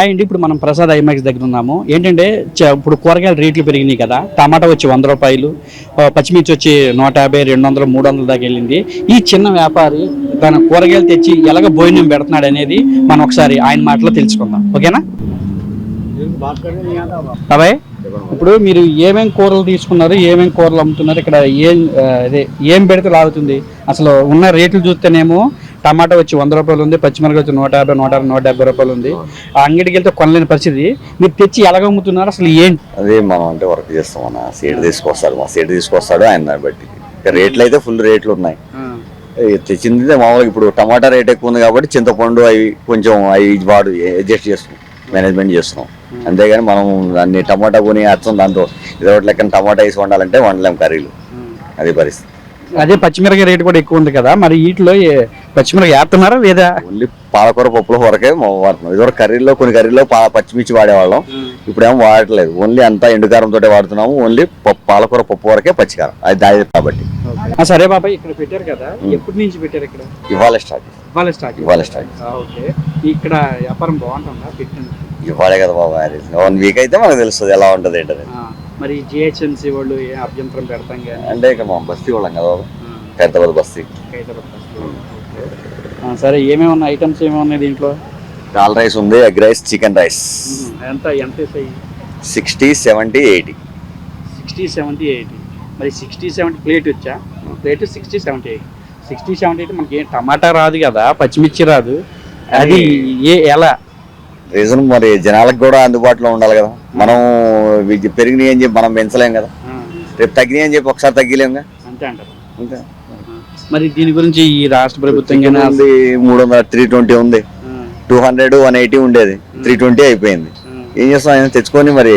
Hi అండి. ఇప్పుడు మనం ప్రసాద్ ఐమాక్స్ దగ్గర ఉన్నాము. ఏంటంటే ఇప్పుడు కూరగాయల రేట్లు పెరిగినాయి కదా. టమాటా వచ్చి 100 రూపాయలు, పచ్చిమిర్చి వచ్చి 150, 200, 300 దాకా వెళ్ళింది. ఈ చిన్న వ్యాపారి తన కూరగాయలు తెచ్చి ఎలాగ భోజనం పెడుతున్నాడు అనేది మనం ఒకసారి ఆయన మాటలో తెలుసుకుందాం. ఓకేనా బాబాయ్? ఇప్పుడు మీరు ఏమేం కూరలు తీసుకున్నారు, ఏమేం కూరలు అమ్ముతున్నారు, ఇక్కడ ఏం పెడితే లాగుతుంది? అసలు ఉన్న రేట్లు చూస్తేనేమో టమాటా వచ్చి 100 రూపాయలు ఉంది, పచ్చిమిరపకాయ వచ్చి 150, 170 రూపాయలు ఉంది. ఆ అంగడికి వెళ్తే కొనలేని పరిస్థితి. మీరు తెచ్చి ఎలాగ అమ్ముతున్నారు అసలు ఏంటి? అదే మనం అంటే వర్క్ చేస్తాం అన్న. సీడ్ తీసుకొస్తాడు, మా సీడ్ తీసుకొస్తాడు ఆయన. దాన్ని బట్టి రేట్లు అయితే ఫుల్ రేట్లు ఉన్నాయి. తెచ్చింది మామూలుగా ఇప్పుడు టమాటా రేట్ ఎక్కువ ఉంది కాబట్టి చింతపండు అవి కొంచెం వాడు అడ్జస్ట్ చేస్తున్నాం, మేనేజ్మెంట్ చేస్తున్నాం. అంతేగాని మనం దాన్ని టమాటా కొని వేస్తాం, దాంతో ఇదో లెక్కన టమాటా వేసి వండాలంటే వండలేం కర్రీలు. అది పరిస్థితి. అదే పచ్చిమిరపకాయ రేటు కూడా ఎక్కువ ఉంది కదా, మరి వీటిలో పచ్చిమిరపకాయ వేస్తున్నారా లేదా? ఓన్లీ పాలకూర పప్పుల వరకే వాడుతున్నాం. ఇదివరకు కర్రీలో కొన్ని కర్రీలో పచ్చిమిర్చి వాడేవాళ్ళం, ఇప్పుడేమో వాడట్లేదు. ఓన్లీ అంతా ఎండుకారంతో వాడుతున్నాము. ఓన్లీ పాలకూర పప్పు వరకే పచ్చికారం, అది దాది కాబట్టి. సరే బాబాయ్, ఇక్కడ పెట్టారు కదా, ఎప్పటి నుంచి పెట్టారు ఇక్కడ? ఇవాళ స్టార్ట్. ఓకే. ఇక్కడ వ్యాపారం బాగుంటుందా? పెట్టింది ఇవాళే కదా బాబా, 1 వీక్ అయితే మనకు తెలుస్తుంది ఎలా ఉంటుంది ఏంటది. మరి జిహెచ్ఎంసీ వాళ్ళు అభ్యంతరం పెడతాం అంటే ఇక్కడ మా బస్తీ వాళ్ళం కదా, హైదరాబాద్ బస్తీ. సరే, ఏమేమి ఉన్నాయి ఐటమ్స్, ఏమేమి ఉన్నాయి దీంట్లో? దాల్ రైస్ ఉంది, ఎగ్ రైస్, చికెన్ రైస్. ఎంత 60, 70, 80. 60, 70, 80. మరి 60, 70 ప్లేట్ వచ్చా? ప్లేట్ 60, 70, 80. 60, 70 అయితే మనకి టమాటా రాదు కదా, పచ్చిమిర్చి రాదు, అది ఎలా రీజన్? మరి జనాలకు కూడా అందుబాటులో ఉండాలి కదా. మనం పెరిగినాయి అని చెప్పి మనం పెంచలేం కదా, రేపు తగ్గినాయి అని చెప్పి ఒకసారి తగ్గిలేం కదా. అంతే అంటారు. అంతే. మరి దీని గురించి ఈ రాష్ట్ర ప్రభుత్వం 300, 320 ఉంది. 200, 180 ఉండేది, 320 అయిపోయింది. ఏం చేస్తాం? ఆయన తెచ్చుకొని మరి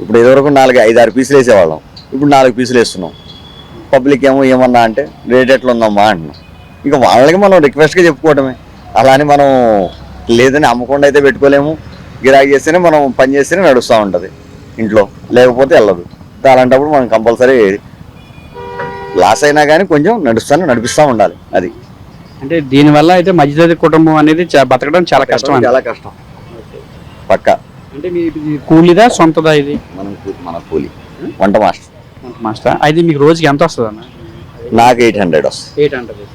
ఇప్పుడు ఇదివరకు 4, 5, 6 పీసులు వేసేవాళ్ళం, ఇప్పుడు 4 పీసులు వేస్తున్నాం. పబ్లిక్ ఏమన్నా అంటే రేట్ ఎట్లా ఉందమ్మా అంటున్నాం. ఇక వాళ్ళకి మనం రిక్వెస్ట్గా చెప్పుకోవటమే. అలా అని మనం లేదని అమ్మకుండా అయితే పెట్టుకోలేము. గిరాకీ చేస్తేనే మనం పని చేస్తేనే నడుస్తూ ఉంటుంది ఇంట్లో, లేకపోతే వెళ్ళదు. అలాంటప్పుడు మనం కంపల్సరీ లాస్ అయినా కానీ కొంచెం నడిపిస్తూ ఉండాలి. అది అంటే దీనివల్ల అయితే మధ్యతరగతి కుటుంబం అనేది బతకడం చాలా కష్టం. చాలా కష్టం పక్క. అంటే మీ కూలీదా సొంతదా ఇది? మన కూలీ, వంట మాస్టర్. అయితే మీకు రోజుకి ఎంత వస్తుంది అన్న? నాకు 800 వస్తుంది. 800.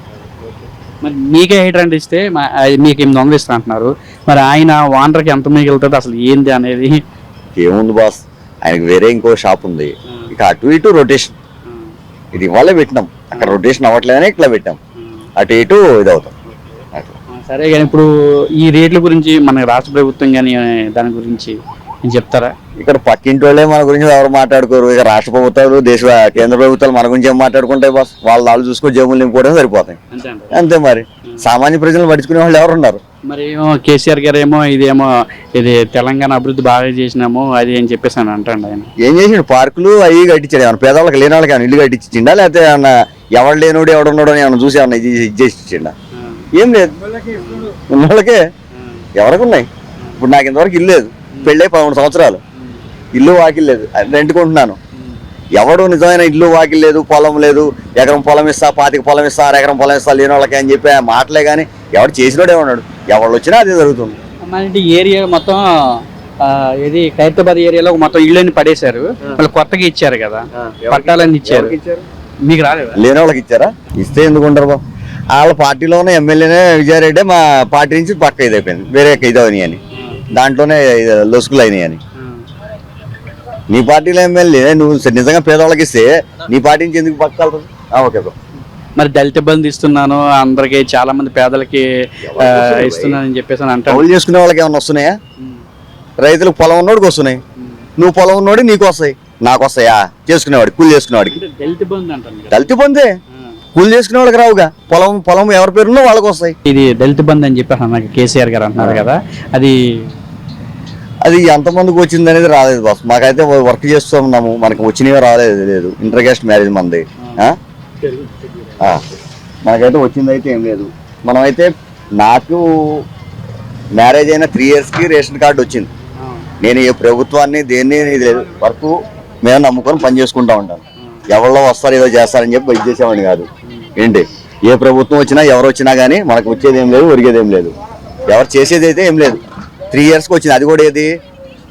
మరి మీకే 800 ఇస్తే మీకు 800 ఇస్తా అంటున్నారు. మరి ఆయన ఓనర్కి ఎంత మిగులుతుంది అసలు ఏంది అనేది? ఏముంది బాస్, ఆయనకి వేరే ఇంకో షాప్ ఉంది, ఇక అటు ఇటు రొటేషన్. ఇది ఇవాళ పెట్టినాం, అక్కడ రొటేషన్ అవ్వట్లేదని ఇట్లా పెట్టాం, అటు ఇటు ఇది అవుతాం. సరే, కానీ ఇప్పుడు ఈ రేట్ల గురించి మన రాష్ట్ర ప్రభుత్వం కానీ దాని గురించి నేను చెప్తారా? ఇక్కడ పక్కింటి వాళ్ళే మన గురించి ఎవరు మాట్లాడుకోరు. ఇక రాష్ట్ర ప్రభుత్వాలు, కేంద్ర ప్రభుత్వాలు మన గురించి ఏం మాట్లాడుకుంటాయి బాస్? వాళ్ళు చూసుకొని జేబులు నింపుకోవడం సరిపోతాయి. అంతే. మరి సామాన్య ప్రజలు పట్టించుకునే వాళ్ళు ఎవరు ఉన్నారు? మరి ఏమో కేసీఆర్ గారు ఇది తెలంగాణ అభివృద్ధి బాగా చేసినాము అది అని చెప్పేసి అని అంటాడు. ఆయన ఏం చేసిండు? పార్కులు అవి కట్టించాడు. ఏమన్నా పేదవాళ్ళకి లేని వాళ్ళకి ఏమైనా ఇల్లు కట్టించిండా, లేకపోతే ఏమన్నా ఎవడు లేనోడు ఎవడున్నాడో అని ఏమన్నా చూసి ఏమన్నా ఇది చేసి ఇచ్చిండా? ఏం లేదు. ఉన్నోళ్ళకే ఎవరికి ఉన్నాయి? ఇప్పుడు నాకు ఇంతవరకు ఇల్లు లేదు, పెళ్ళై 11 సంవత్సరాలు, ఇల్లు వాకిల్ లేదు, రెంట్కుంటున్నాను. ఎవడు నిజమైన ఇల్లు వాకిల్ లేదు, పొలం లేదు, ఎకరం పొలం ఇస్తా, 25 పొలం ఇస్తా, 1 ఎకరం పొలం ఇస్తా లేని వాళ్ళకి అని చెప్పి మాటలే కానీ ఎవడు చేసినోడే ఉన్నాడు. ఎవరు వచ్చినా అదే జరుగుతుంది. మన ఏరియా మొత్తం ఇది ఖైరతాబాద్ ఏరియాలో మొత్తం ఇళ్ళని పడేశారు, వాళ్ళు కొత్తగా ఇచ్చారు కదా, పట్టాలని ఇచ్చారు. మీకు రాలేదు? లేని వాళ్ళకి ఇచ్చారా? ఇస్తే ఎందుకుంటారు బాబు? వాళ్ళ పార్టీలో ఉన్న ఎమ్మెల్యేనే విజయారెడ్డి మా పార్టీ నుంచి పక్క ఇది అయిపోయింది, వేరే ఇదవని అని, దాంట్లోనే లొసుకులు అయినాయి అని. నీ పార్టీలో ఎమ్మెల్యే నువ్వు నిజంగా పేదవాళ్ళకి ఇస్తే నీ పార్టీ నుంచి ఎందుకు పక్క? Okay bro. మరి దళిత బంధు ఇస్తున్నాను అందరికి, చాలా మంది పేదలకి ఇస్తున్నానని చెప్పేసి అంటారు. కౌలు చేసుకునే వాళ్ళకి ఏమన్నా వస్తున్నాయా? రైతులకు పొలం ఉన్నోడికి వస్తున్నాయి, నువ్వు పొలం ఉన్నోడి నీకు వస్తాయి, నాకు వస్తాయా? చేసుకునేవాడి, కూలి చేసుకునేవాడికి దళిత బంధే. కూలి చేసుకునే వాళ్ళకి రావుగా. పొలం ఎవరి పేరున్నో వాళ్ళకి వస్తాయి. ఇది దళిత బంధు అని చెప్పి అన్నారు కేసీఆర్ గారు అంటున్నారు కదా, అది ఎంతమందికి వచ్చింది అనేది రాలేదు బాస్. మాకైతే వర్క్ చేస్తున్నాము, మనకి వచ్చినవి రాలేదు. లేదు, ఇంటర్ కాస్ట్ మ్యారేజ్ మంది, మనకైతే వచ్చింది అయితే ఏం లేదు. మనమైతే నాకు మ్యారేజ్ అయిన 3 yearsకి రేషన్ కార్డు వచ్చింది. నేను ఏ ప్రభుత్వాన్ని దేన్ని ఇది లేదు, వర్క్ మేము నమ్ముకొని పని చేసుకుంటా ఉంటాను. ఎవరిలో వస్తారు ఏదో చేస్తారని చెప్పి ఇది చేసేవాడిని కాదు. ఏంటి, ఏ ప్రభుత్వం వచ్చినా ఎవరు వచ్చినా కానీ మనకు వచ్చేది ఏం లేదు, ఒరిగేది ఏం లేదు, ఎవరు చేసేది అయితే ఏం లేదు. 3 yearsకి వచ్చింది. అది కూడా ఏది,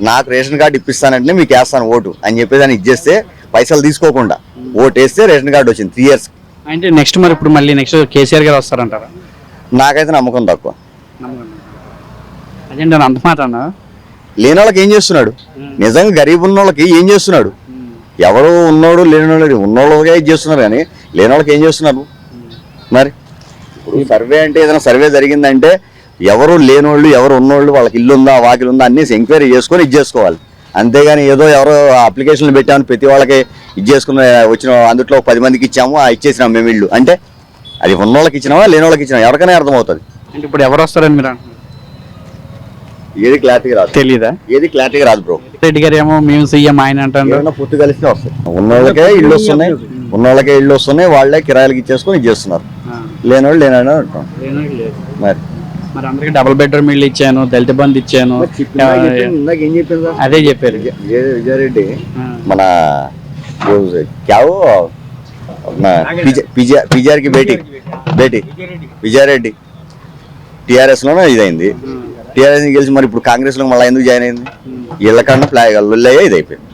నాకు రేషన్ కార్డు ఇప్పిస్తానంటే మీకు వేస్తాను ఓటు అని చెప్పేసి అని ఇచ్చేస్తే పైసలు తీసుకోకుండా ఓటు వేస్తే రేషన్ కార్డు వచ్చింది 3 years. అంటే నెక్స్ట్ మరి ఇప్పుడు మళ్ళీ నెక్స్ట్ కేసీఆర్ గారు వస్తారంటారా? నాకైతే నమ్మకం తక్కువ. అదేంటి అంత మాట అన్నా? లేని వాళ్ళకి ఏం చేస్తున్నాడు, నిజంగా గరీబ్ ఉన్న వాళ్ళకి ఏం చేస్తున్నాడు? ఎవరు ఉన్నోడు లేనివాడు, ఉన్నోళ్ళకే ఇది చేస్తున్నారు కానీ లేని వాళ్ళకి ఏం చేస్తున్నారు? మరి ఇప్పుడు సర్వే అంటే ఏదైనా సర్వే జరిగిందంటే ఎవరు లేనోళ్ళు ఎవరు ఉన్నోళ్ళు వాళ్ళకి ఇల్లు ఉందా వాకిలు ఉందా అన్ని ఎంక్వైరీ చేసుకొని ఇది చేసుకోవాలి. అంతేగాని ఏదో ఎవరో అప్లికేషన్లు పెట్టామని ప్రతి వాళ్ళకి ఇది చేసుకున్న వచ్చిన అందులో 10 మందికి ఇచ్చాము ఇచ్చేసినాం మేము ఇల్లు అంటే అది ఉన్నోళ్ళకి ఇచ్చినామా లేని వాళ్ళకి ఇచ్చినామా ఎవరికైనా అర్థమవుతుంది. అంటే ఇప్పుడు ఎవరు వస్తారని మీరు అంటున్నారు? ఏది క్లారిటీగా రాదు, తెలీదా? ఏది క్లారిటీగా రాదు బ్రో. రెడ్డి గారు ఏమో మేము సీఎం ఆయన అంటారు, పొత్తు కలిస్తే వస్తాయి. ఉన్నోళ్ళకే ఇల్లు వస్తున్నాయి, ఉన్నోళ్ళకే ఇల్లు వస్తున్నాయి, వాళ్ళే కిరాయిలకి ఇచ్చేసుకొని ఇది చేస్తున్నారు. లేనోళ్ళు లేనోళ్ళు అంటాం. మరి మరి అందరికి డబుల్ బెడ్రూమ్ ఇల్లు ఇచ్చాను, దళిత బంధు ఇచ్చాను, ఏం చెప్పిందా అదే చెప్పారు విజయారెడ్డి. మన పిజిఆర్కి బేటీ విజయారెడ్డి టీఆర్ఎస్ లోనే ఇదైంది. టీఆర్ఎస్ గెలిచి మరి ఇప్పుడు కాంగ్రెస్ లో మళ్ళీ ఎందుకు జాయిన్ అయింది? వీళ్ళకన్నా ఫ్లాగ్ అయ్యే ఇది అయిపోయింది.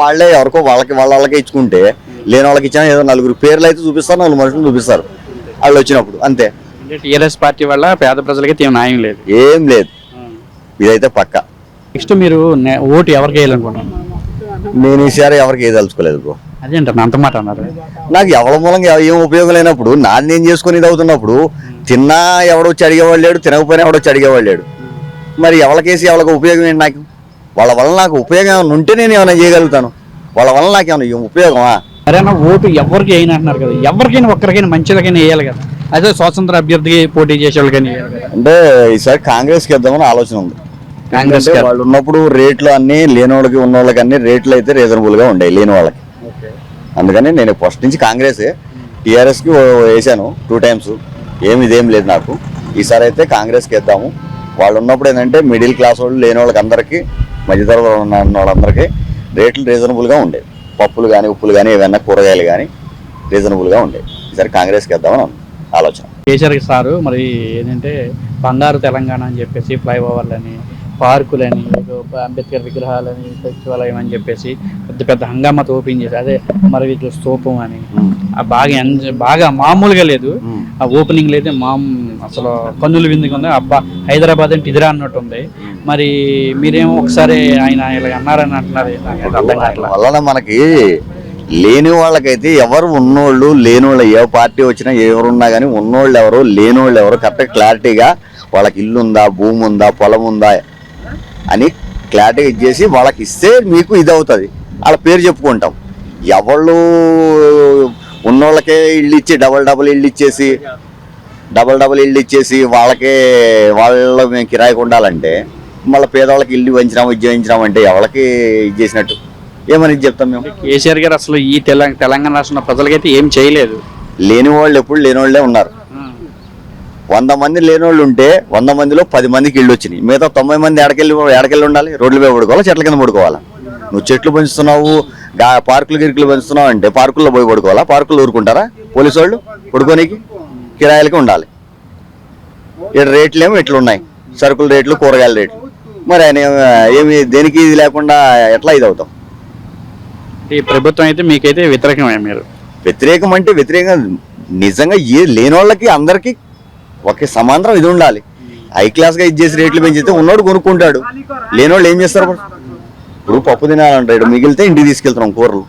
వాళ్ళే ఎవరికో వాళ్ళకే ఇచ్చుకుంటే లేని వాళ్ళకి ఇచ్చినా ఏదో 4 పేర్లు అయితే చూపిస్తారు, 4 మనుషులు చూపిస్తారు వాళ్ళు వచ్చినప్పుడు అంతే. టీఆర్ఎస్ పార్టీ వల్ల పేద ప్రజలకి న్యాయం లేదు, ఏం లేదు. ఇదైతే పక్క. నెక్స్ట్ మీరు ఓటు ఎవరికి వేయాలనుకుంటున్నారు? నేను ఈసారి ఎవరికి వేయదలుచుకోలేదు బ్రో. అదేంటారు అంత మాట అన్నారు? నాకు ఎవరి మూలంగా ఏం ఉపయోగం లేనప్పుడు నాది నేను చేసుకుని ఇది అవుతున్నప్పుడు తిన్నా ఎవడొచ్చి అడిగేవాళ్ళు లేడు, తినకపోయినా ఎవడొచ్చి అడిగేవాళ్ళు లేడు. మరి ఎవరికేసి ఎవరికి ఉపయోగం ఏంటి? నాకు వాళ్ళ వల్ల నాకు ఉపయోగం ఏమైనా ఉంటే నేను ఏమైనా చేయగలుగుతాను, వాళ్ళ వల్ల నాకు ఏమైనా ఉపయోగమా? సరేనా, ఓటు ఎవరికి అయినా అంటున్నారు కదా, ఎవరికైనా ఒక్కరికైనా మంచిలకైనా వేయాలి కదా, అదే స్వతంత్ర అభ్యర్థికి పోటీ చేసే వాళ్ళకైనా అంటే ఈసారి కాంగ్రెస్కి వేద్దామని ఆలోచన ఉంది. కాంగ్రెస్ వాళ్ళు ఉన్నప్పుడు రేట్లు అన్ని లేని వాళ్ళకి ఉన్న వాళ్ళకి అన్ని రేట్లు అయితే రీజనబుల్ గా ఉండేవి లేని వాళ్ళకి. అందుకని నేను ఫస్ట్ నుంచి కాంగ్రెసే. టీఆర్ఎస్కి వేసాను 2 times, ఇదేం లేదు నాకు. ఈసారి అయితే కాంగ్రెస్కి వేద్దాము. వాళ్ళు ఉన్నప్పుడు ఏంటంటే మిడిల్ క్లాస్ వాళ్ళు లేని వాళ్ళకి అందరికీ మధ్యతరగతిలో ఉన్న వాళ్ళందరికీ రేట్లు రీజనబుల్గా ఉండేవి. పప్పులు కానీ ఉప్పులు కానీ ఏవైనా కూరగాయలు కానీ రీజనబుల్గా ఉండేవి. ఈసారి కాంగ్రెస్కి వేద్దామని ఆలోచన. కేసీఆర్ సారు మరి ఏంటంటే బంగారు తెలంగాణ అని చెప్పేసి ఫ్లైఓవర్లని, పార్కులని, అంబేద్కర్ విగ్రహాలని, సచివాలయం అని చెప్పేసి పెద్ద హంగామాతో ఓపెన్ చేసి, అదే మరి వీటిలో స్తూపం అని బాగా మామూలుగా లేదు. ఆ ఓపెనింగ్ అయితే అసలు కన్నులు విందుగా ఉంది. అబ్బా హైదరాబాద్ అంటే ఇదిరా అన్నట్టు ఉంది. మరి మీరేమో ఒకసారి ఆయన ఇలా అన్నారని అంటున్నారు. వల్ల మనకి లేని వాళ్ళకైతే ఎవరు ఉన్నోళ్ళు లేనోళ్ళు ఏ పార్టీ వచ్చినా ఎవరున్నా కానీ ఉన్నోళ్ళు ఎవరు లేనోళ్ళు ఎవరు కరెక్ట్గా క్లారిటీగా వాళ్ళకి ఇల్లు ఉందా, భూమి ఉందా, పొలం ఉందా అని క్లారిటీగా ఇచ్చేసి వాళ్ళకి ఇస్తే మీకు ఇది అవుతుంది. వాళ్ళ పేరు చెప్పుకుంటాం. ఎవళ్ళు ఉన్నోళ్ళకే ఇల్లు ఇచ్చి డబల్ ఇల్లు ఇచ్చేసి వాళ్ళకే వాళ్ళ మేము కిరాయికి ఉండాలంటే మళ్ళీ పేదవాళ్ళకి ఇల్లు ఇచ్చామంటే ఎవరికి ఇది చేసినట్టు ఏమని చెప్తాం మేము? కేసీఆర్ గారు అసలు ఈ తెలంగాణ రాష్ట్ర ప్రజలకైతే ఏం చేయలేదు. లేని వాళ్ళు ఎప్పుడు లేని వాళ్ళే ఉన్నారు. 100 మంది లేని వాళ్ళు ఉంటే 100 మందిలో 10 మందికి ఇళ్ళు వచ్చినాయి. మిగతా 90 మంది ఎడకెళ్ళి ఉండాలి, రోడ్ల మీద పడుకోవాలా, చెట్ల కింద పడుకోవాలా. నువ్వు చెట్లు పెంచుతున్నావు, పార్కులు గిరికలు పెంచుతున్నావు అంటే పార్కుల్లో పోయి పడుకోవాలా? పార్కులు ఊరుకుంటారా పోలీసు వాళ్ళు? పడుకోనికి కిరాయిలకి ఉండాలి. ఇక్కడ రేట్లు ఏమో ఇట్లా ఉన్నాయి, సరుకుల రేట్లు, కూరగాయల రేట్లు. మరి ఆయన ఏమి దేనికి ఇది లేకుండా ఎట్లా ఇది అవుతాం? ఈ ప్రభుత్వం అయితే మీకైతే వ్యతిరేకమే. మీరు వ్యతిరేకం అంటే వ్యతిరేకం నిజంగా లేని వాళ్ళకి అందరికీ ఒకే సమాంతరం ఇది ఉండాలి. హై క్లాస్గా ఇది చేసి రేట్లు పెంచితే ఉన్నోడు కొనుక్కుంటాడు, లేనోళ్ళు ఏం చేస్తారు? ఇప్పుడు పప్పు తినాలంటాడు, మిగిలితే ఇంటికి తీసుకెళ్తున్నాం కూరలు.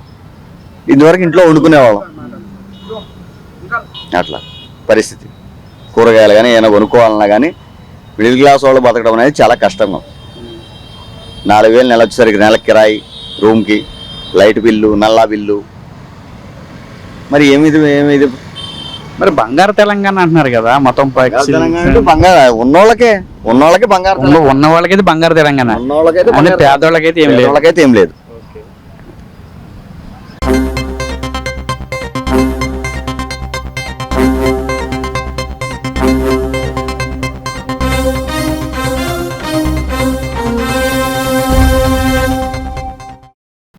ఇదివరకు ఇంట్లో వండుకునేవాళ్ళం. అట్లా పరిస్థితి. కూరగాయలు కానీ ఏమైనా కొనుక్కోవాలన్నా కానీ మిడిల్ క్లాస్ వాళ్ళు బతకడం అనేది చాలా కష్టంగా. 4000 నెల వచ్చేసరికి నెల కిరాయి, రూమ్కి, లైట్ బిల్లు, నల్లా బిల్లు. మరి ఏమిది మరి బంగారు తెలంగాణ అంటున్నారు కదా, మొత్తం బంగారు ఉన్నోళ్ళకే బంగారు, ఉన్న వాళ్ళకైతే బంగారు తెలంగాణ, ఉన్నోళ్ళకైతే పేదోళ్ళకైతే ఏం లేదు. ఏం లేదు.